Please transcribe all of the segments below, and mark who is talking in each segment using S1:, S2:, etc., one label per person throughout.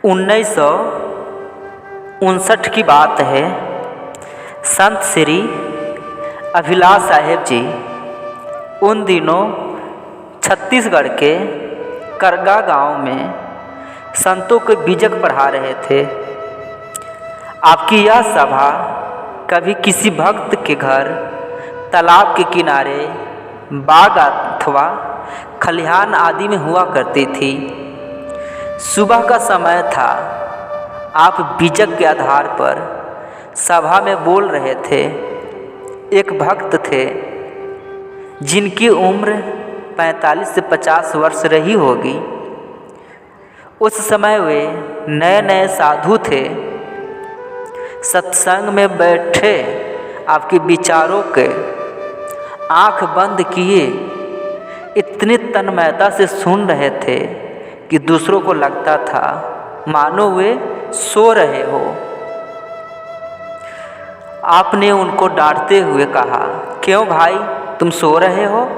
S1: 1959 की बात है। संत श्री अभिलाष साहेब जी उन दिनों छत्तीसगढ़ के करगा गांव में संतों को बीजक पढ़ा रहे थे। आपकी यह सभा कभी किसी भक्त के घर, तालाब के किनारे, बाग अथवा खलिहान आदि में हुआ करती थी। सुबह का समय था। आप बीजक के आधार पर सभा में बोल रहे थे। एक भक्त थे जिनकी उम्र 45 से 50 वर्ष रही होगी। उस समय वे नए नए साधु थे। सत्संग में बैठे आपके विचारों के आंख बंद किए इतनी तन्मयता से सुन रहे थे कि दूसरों को लगता था मानो वे सो रहे हो। आपने उनको डांटते हुए कहा, क्यों भाई, तुम सो रहे हो?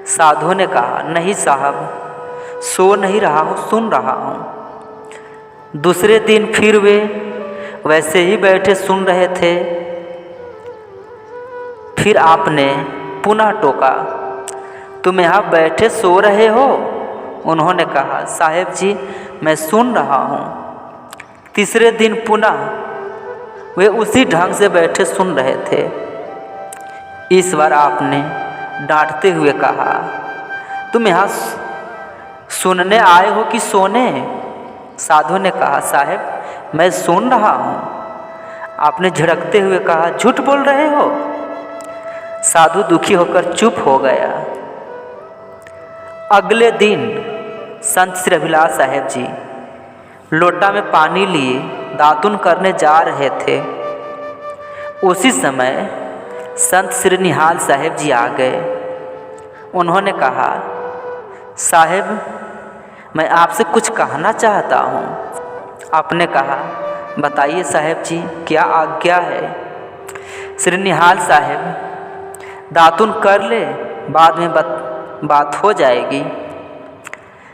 S1: साधु ने कहा, नहीं साहब, सो नहीं रहा हूँ, सुन रहा हूँ। दूसरे दिन फिर वे वैसे ही बैठे सुन रहे थे। फिर आपने पुनः टोका, तुम यहाँ बैठे सो रहे हो? उन्होंने कहा, साहेब जी, मैं सुन रहा हूँ। तीसरे दिन पुनः वे उसी ढंग से बैठे सुन रहे थे। इस बार आपने डांटते हुए कहा, तुम यहाँ सुनने आए हो कि सोने? साधु ने कहा, साहेब, मैं सुन रहा हूँ। आपने झिड़कते हुए कहा, झूठ बोल रहे हो? साधु दुखी होकर चुप हो गया। अगले दिन संत श्री अभिलाष साहेब जी लोटा में पानी लिए दातुन करने जा रहे थे। उसी समय संत श्री निहाल साहेब जी आ गए। उन्होंने कहा, साहेब, मैं आपसे कुछ कहना चाहता हूँ। आपने कहा, बताइए साहेब जी, क्या आज्ञा है? श्री निहाल साहेब, दातुन कर ले, बाद में बात हो जाएगी।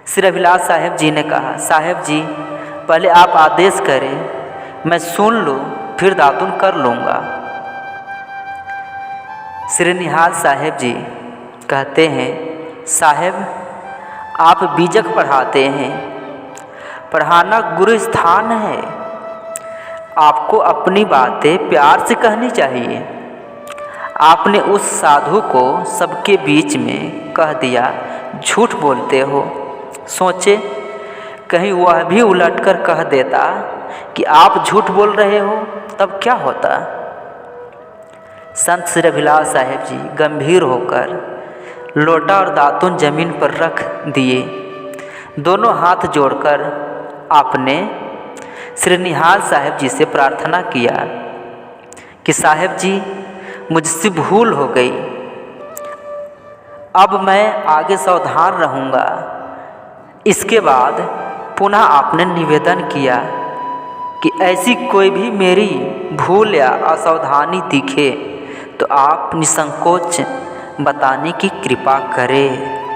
S1: श्री अभिलाष साहेब जी ने कहा, साहेब जी, पहले आप आदेश करें, मैं सुन लूँ, फिर दातुन कर लूँगा। श्री निहाल साहेब जी कहते हैं, साहेब, आप बीजक पढ़ाते हैं, पढ़ाना गुरु स्थान है। आपको अपनी बातें प्यार से कहनी चाहिए। आपने उस साधु को सबके बीच में कह दिया, झूठ बोलते हो। सोचे कहीं वह भी उलटकर कह देता कि आप झूठ बोल रहे हो, तब क्या होता? संत श्री अभिलाष साहेब जी गंभीर होकर लोटा और दातुन जमीन पर रख दिए। दोनों हाथ जोड़कर आपने श्री निहाल साहेब जी से प्रार्थना किया कि साहेब जी, मुझसे भूल हो गई, अब मैं आगे सावधान रहूँगा। इसके बाद पुनः आपने निवेदन किया कि ऐसी कोई भी मेरी भूल या असावधानी दिखे तो आप निसंकोच बताने की कृपा करें।